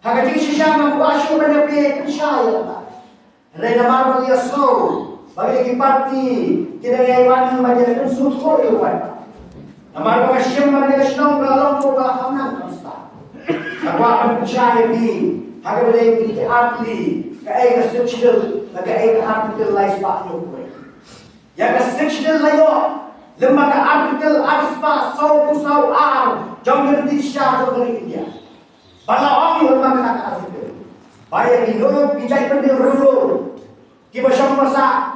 Haka di siya magwasyo man na pinsyaya. Ray naman mo niya so. Bagi party kinayaiwan majalah susu iwan. Naman mga siyang mga nasyong galong po bakaman basta. Nagwakan siya di hagawin di atli kay structural kay article lies pa yo ko. Ya structural layo lembaga article arspa so pusaw jong di siya jong India. Balaong yung mga article. Baya ginulog bijay pa ni rulo. Kiba siyang masa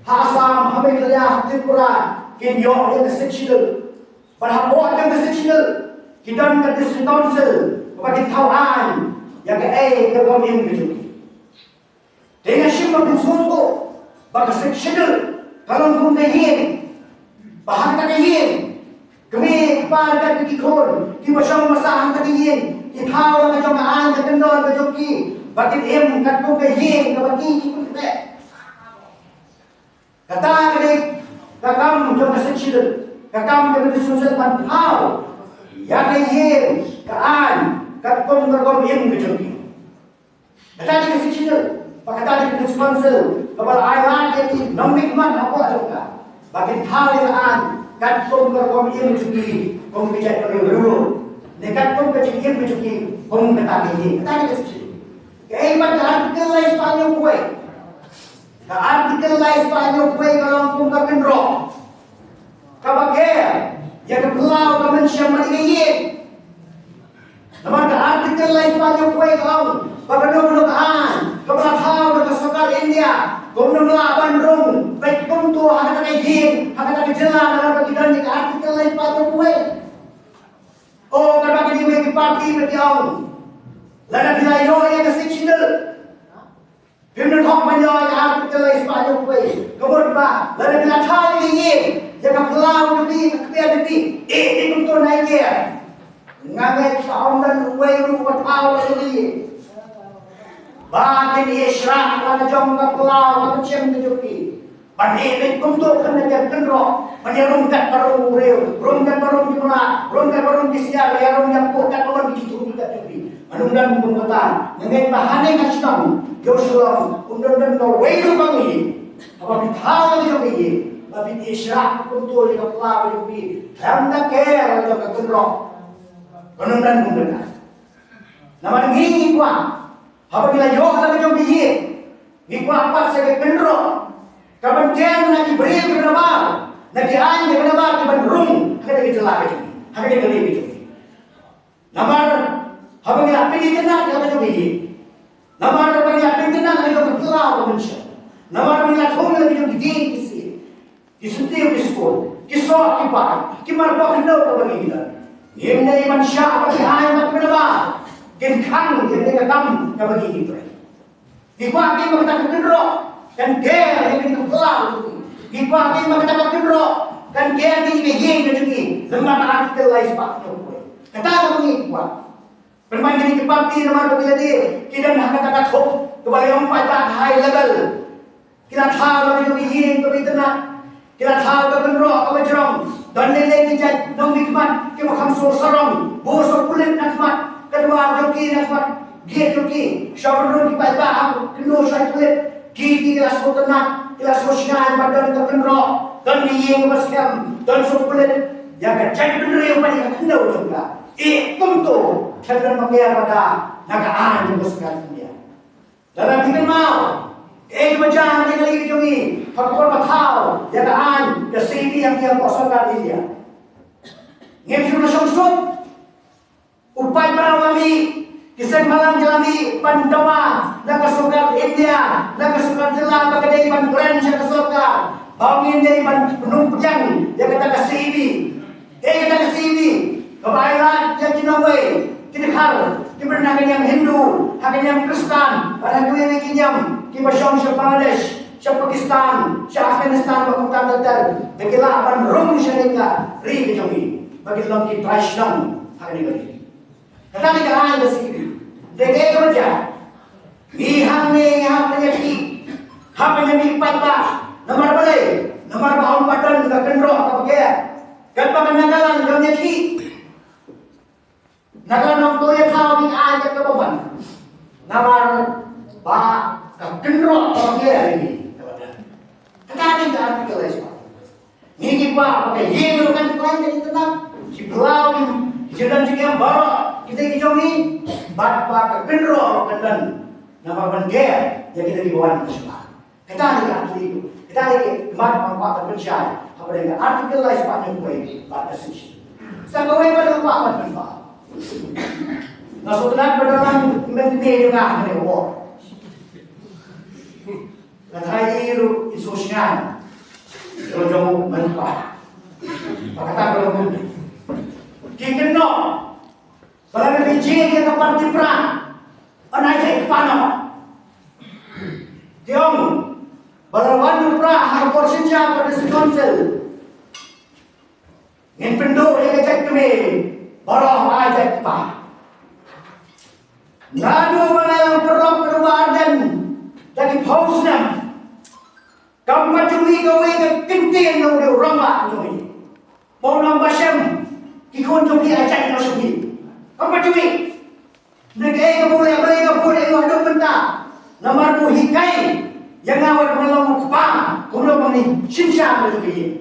Hasam, Hamid Raya, Tripura, Kinyo, yang sectional. Berhapot yang sectional. Kidan ke district council, kepada Tauan, yang kegonim gitu. Dengan siapa pun suatu, bagi sectional, kalau pun kehin, bahan kehin, kami kepada kikon, kita bersama masalah kehin, kita tahu macam mana kendor kejoki, bagi katu kehin, bagi kita. Kata kini, kakam jom sectional, kakam jom disusun pantau, yang kehin, kaan, katum kerkom im kejoki. Kata kini sectional, kata kini council, kepala Ireland yang nombik man apa juga, bagi tahu kaan, katum kerkom im kejoki, kom bijak perlu, nekat kom kejoki im kejoki, kom kata kini sectional. Kaibat artikel lain Spanyol kue. Artikel lain Spanyol kue kalau pun kapan roh. Kabagaya yang kebelau kaman siang maligayin. Namun artikel lain Spanyol kue kalau pagano-ganoan kabalataw ng kasakal India. Kung nanglaban rong baik punto hanggang nakayin hanggang nakajala na napagidan ni artikel lain Spanyol kue. O kabagay ni may party magyaw. Lada bilayo yang sectional. Pimnon hok manyo yang artikel lain Spanyol kue. Kemudian ba, lada bilatay ingin yang kapelaw nabi, kapelaw nabi. Ikut to naik dia. Ngangai kaum dan weru patau sendiri. Batin israk pada jom kapelaw macam kejoki. Pandai untuk kena kenro, menyerungkat barung ureu, rungkat barung di mana, rungkat barung di siar, ya rungkat pokat orang di situ kita jadi. Manunggan pembentukan, mengenai bahannya kasiham, Joshua, undan no weru bangi, apa bitaw yang ini, tapi isyak untuk yang pelawai ini, hendak kaya atau kenro, manunggan pembentukan. Nama ini kuat, apabila jauh lagi jauh ini, ini apa sebagai kenro. Kapan dia nak beri kepada bar, nak dianjur kepada bar kapan rum, hanya kita celaka ini, hanya kita lebih ini. Namar, apa yang apa ini tenang, kita juga ini. Namar apa yang apa ini tenang, kita berkelau manusia. Namar apa yang thong kita juga di sini, di setiap sekolah, di sekolah kita, kita marah kena apa kita. Ini dari manusia apa yang hanya kepada bar, kenkan yang kita kam kepada kita. Di kuat kita kita kenro. Dan dia yang kita kelar di pagi mengatakan kenro dan dia yang ingin menjadi lembaga artikel lain Spanyol kata begini kuat bermain jadi kepati nomor begini dia kita nak kata thok kembali yang pada high level kita tahu kalau ingin berita kita tahu kenro apa jerong dan nilai kita dong nikmat kita makan sorong bosok kulit nikmat kedua joki nikmat dia joki syarul di pada kena saya kulit Kiki kelas tenang, kelas sosial badan terkenro, dan diing bersiam, dan sukulit, yang kecil bener yang paling kendau juga. Tentu, saya makia pada nagaan yang bersiam dia. Dalam kita mau, macam yang lagi dijungi, faktor batau, nagaan, kesini yang dia kosongkan dia. Ngem sudah sungsung, upay barawami. Kisah malam jalani Pandawa, nakasukat India, nakasukat Jela, bagay ban brand siya kasukat. Bawangin dari ban penumpang, dia kata kasibi. Kata kasibi, kebayaran yang kinaway, kinakar, kibernakan yang Hindu, hakan yang Kristen, pada gue yang kinyam, kibasyong siya Bangladesh, siya Pakistan, siya Afghanistan, pakutan datar, bagila ban rum siya nila, ri kejongi, bagilang kitraisnam, hakan yang kata negaraan bersih, degay kerja, iham penyakit, ham penyakit patah, nomor boleh, nomor bahon padan nggak kendro apa kaya, kan pakai nagalan penyakit, nagalan orang tua yang tahu di aja ke yang baru kita kijomi bat pak pinro kandan nama bandia yang kita dibawa ke sekolah. Kita ada itu. Kita ada mat manfaat bersyai. Apa dengan artikel lain sepanjang kue pada sisi. Saya kau pada apa manfaat. Nasutunan berdalam menteri juga ada war. Katairu insosial. Kalau jauh manfaat. Pakatan kalau Kikin no, kalau lebih jauh kita parti perang, anai saya pano. Tiong, balawan perang harus senja pada sekonsel. Yang penduk yang kecek kami, barang aja kita. Nadu mana yang perlu perwadan dari pausnya. Kamu cumi kau yang kentil yang udah ramah cumi. Mau nambah sem. Kikon jogi ajak no sugi. Apa cumi? Negeri boleh itu ada benda. Nomor tu hikai yang awak melong kupang, kumlo mani sinsya begitu.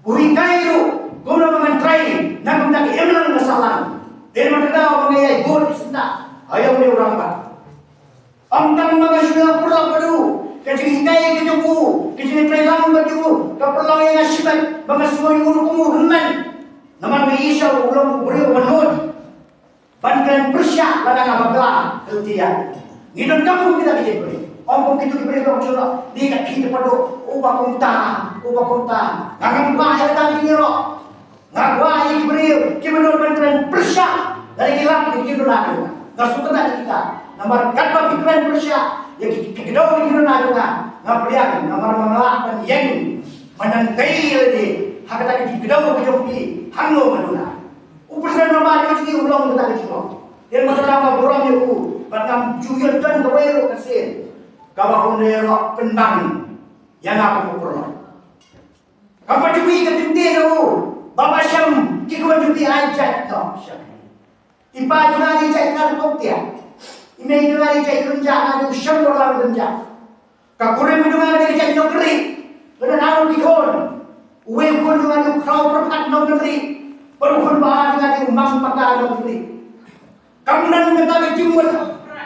Hikai itu kumlo mengantrai, nak nak emang masalah. Dia mana mengenai gol senda. Ayam dia orang ba. Amtang mga sudah perlu perlu. Kecil hikai kejubu, kecil prelang baju, keperlu yang asibat, mga semua yang urut kumuhuman. Namun Isa ulung beriu menut Bantuan persyak ladang abagla Keltian Ngidun kamu kita bijak beri Om kita diberi kau curah Dia kita pada ubah kumta Ngagam bahaya tadi ni roh Ngagam yang diberi Kimenur bantuan persyak Dari kilang di kidun aku Ngasutan dari kita Nomor kata pikiran persyak Yang kedua di kidun aku Ngapriang Nomor mengelakkan yang Menantai lagi Hakata di kedua kejumpi Hango maduna. Upasan nama itu jadi ulang kita kecil. Yang masalah borong itu, batang juyut dan kewero kasih. Kawah ondero pendang yang aku perlu. Kamu juga ketintir itu, bapak syam kikuan juga ajak kau syam. Ipa juga ajak kau dia. Ini juga ajak kerja ada syam orang kerja. Kakurim juga ajak nyokri. Kerana aku dikon. Uwe pun juga ada kau perkat negeri, perukun bahan dengan umbang pakar negeri. Kamu dan kita berjumpa,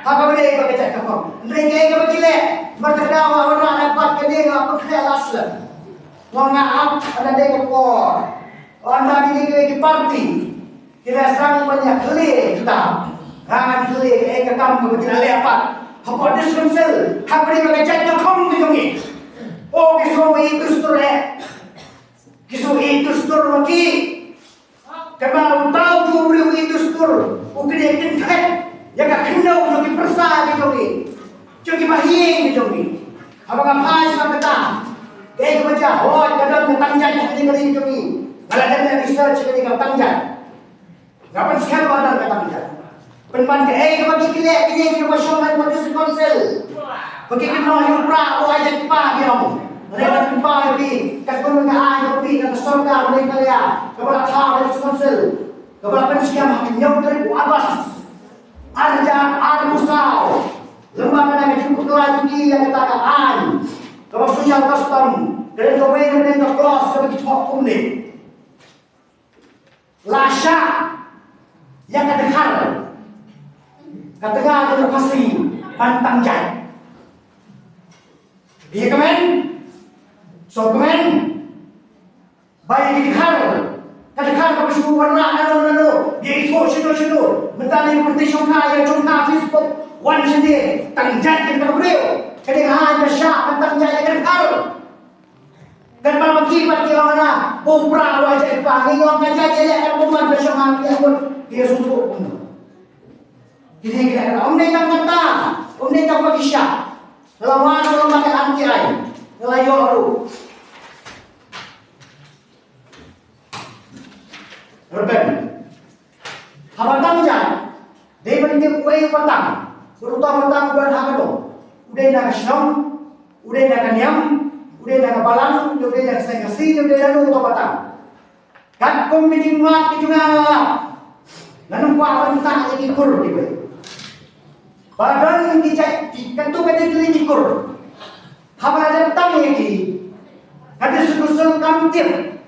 apa boleh pakai cakap kau? Mereka yang berkile, berterdawa orang dapat kene apa kaya laslan. Mengaap ada dek kor, anda di parti, kita sang banyak kele kita, hangat kele, kamu kebetulan lepas. Apa diskunsel, apa boleh pakai cakap kau begini? Oh, kisah itu sudah. Kisah itu setor lagi. Kalau tahu jumlah itu setor, mungkin yang kental, yang tak kenal lagi persa gitu ni, jadi bahaya gitu ni. Apakah pas apa tak? Baca, oh kadang tangjan yang kali gitu ni. Kalau ada research kali tangjan. Kapan sekarang ada tangjan? Penpan bagi kita masyarakat pada konsel. Bagi kita yang pra, ajak pa dia. Mereka jumpa lagi, kasih mengajar lagi, kasih surga mereka lihat, kepada tahu dari konsel, kepada pensiam makin jauh dari atas, ada musau, lembaga yang cukup lagi yang katakan, kepada sosial custom, dari domain mereka kelas sebagai hukum ni, lasya yang kedekar, katakan edukasi pantang jai, dia kemen. So kemen, bayi dikar, kadang-kadang kau suruh warna nano, dia itu sino, mentali seperti cungka Facebook, wan sendiri, tangjat yang berbeliau, kadang-kadang ada syak, tangjat yang kadang-kadang, dan bagi orang bupra wajah pagi, orang kaca dia akan buat bersama dia suruh pun. Jadi kita, om dia kata, om dia bagi syak, lawan kalau pakai anti air. Ngelayor Reben Habatang jan Dia berhenti kuih patang Berutang patang bulan hakado Udah nak senang Udah nak nyam Udah nak balang Udah nak sengasi Udah nak utang patang Kan kong bijingat Nanong kuapan tak jadi kur Badan dicek Kantu kata kili jikur Haba ada tang lagi, ada susul kamtir,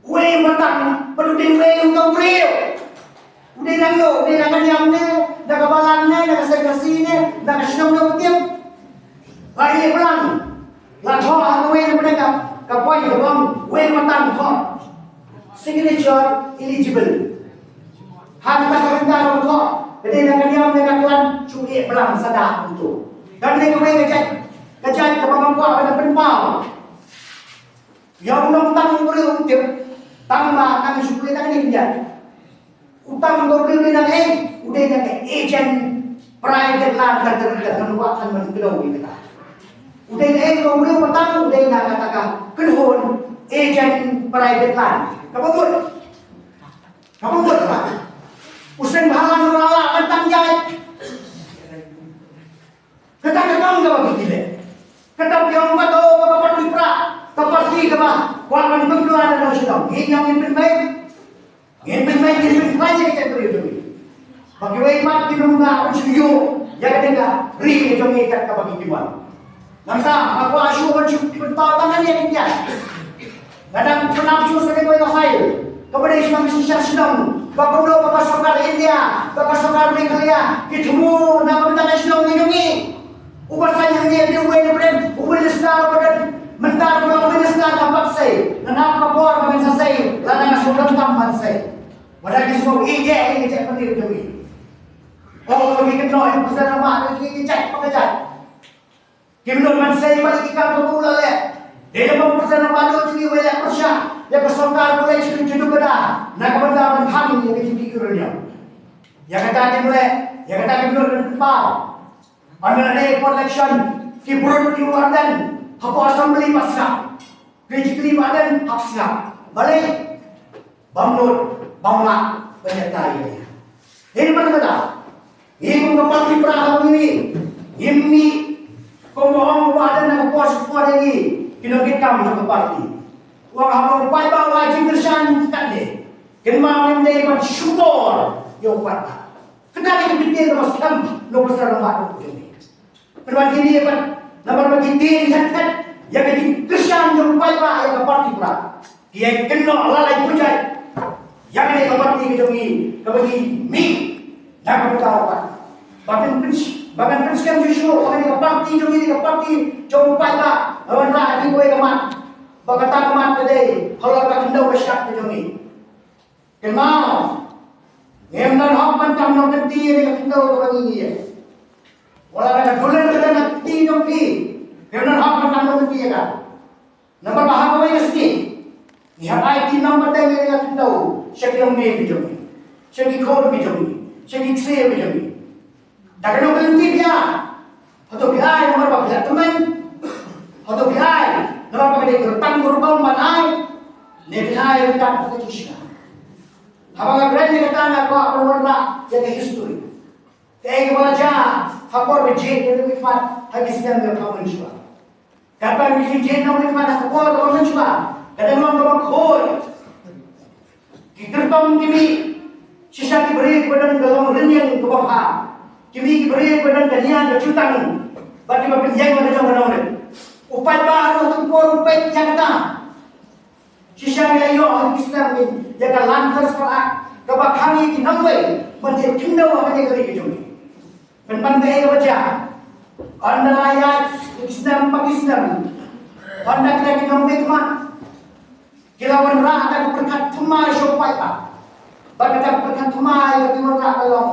kue matang, perlu diwe untuk beliau. Udah nang lo, udah nang kanyang ne, dah kabalan ne, dah kasih ne, dah kasinam ne utiap. Lagi pelan. Lah thọ ang wen ne ka kapoi ka bom, wen matan thọ. Signature eligible. Hang ta ka benda ro thọ. Jadi nang kanyang ne ka klan curi pelang sada untuk. Dan ne ka wen kajat ka bang kwa pada penpau. Yang nong tang beri utiap, tang ma kami supli tang ni dia. Utang beri nang udah nang agent private lah terdekat menuakan mengelau kita. Udah kau beri utang udah nak katakan kenhon agent private land. Kamu buat apa? Usen bahalang rala mentang jai. Kata-kata enggak begitu deh. Kata yang bato bapak dipra, seperti apa? Kuaman pengeluaran dan sedang. Ini yang penting. Ngin aja kita beri. Bagi waimat di rumah aku suyo, ya kita ri jom ikat ke bagi kiman. Nanta aku asyuk bertau tangan dia dia. Kadang penafsu sebagai kau file. Kepada Islam Indonesia sedang bakulo bapak sokar India, bapak sokar Meghalaya, ketemu nama benda nasional melindungi. Ubat saya dia diuai daripada ubai nesar pada mentar ubai nesar dapat saya. Kenapa buat bagi saya? Lalu nak sudah tambah saya. Wadah semua ini cek penting demi. Oh, bagi kenal yang besar nama ini cek pengejar. Kimno man saya balik ikan bermula le. Dia mau besar nama itu jadi wilayah Persia. Dia bersongkar mulai cucu kena. Nak benda menghang yang jadi kurangnya. Yang kata dimulai, yang kata kimno berpau. Anda ada election, kiburut di Wardan, apa assembly pasca, kejikli Wardan hapsna, balik, bamnut, bamla, penyertai. Ini mana? Ini mengapa di perang ini? Ini kau Wardan nak puas lagi, kita kami sama parti. Wah, apa yang wajib bersan tak deh. Kenapa ini bersyukur, yo kuat. Kenapa kita bikin teruskan, lo besar lemah tu. Perban ini apa? Nampak bagi diri sangat. Yang jadi kesan yang baik yang parti pula. Dia kenal Allah lagi puncak. Yang ini parti kita bagi mi. Nak kamu tahu apa? Bahkan pensiun justru orang ini parti kita parti jauh baik lah. Orang lagi boleh kemat. Bahkan tak kemat today. Kalau kita kenal besar kita kenal. Ngemdan hak pancam nak nanti ini kenal orang ini. Walau ada bulan kita nak tidur di, kerana hak menanggung dia kan. Nampak bahasa apa yang sedih? Ia IT nombor tengah yang kita tahu. Siapa yang main bijak ni, siapa yang kau bijak ni, siapa yang saya bijak ni. Tak kena berhenti dia. Atau biar nomor apa teman, atau biar nomor apa dia bertang berubah manai, ni biar kita tak kisah. Apa kerana kita nak buat perwarna jaga history. Kaya baca hakor berjih yang lebih kuat habis yang berkawan juga. Kapan berjih yang lebih kuat hakor berkawan juga. Kadang orang berkhor. Kita tahu kini sisa diberi kepada dalam renyang ke bawah. Kini diberi kepada danian bercutang. Bagi berpinjam pada jangan orang. Upai baru untuk kor upai Jakarta. Sisa yang ayo Islam ini jaga lantas sekolah. Kebakhangi kinamai menjadi kendau apa yang kali kejumi. Penpantai baca anda ayat Islam Pakistan anda kira kinamai kemat kilawan ra akan berkat tumai sopai pak berkat berkat tumai bagi mereka kalau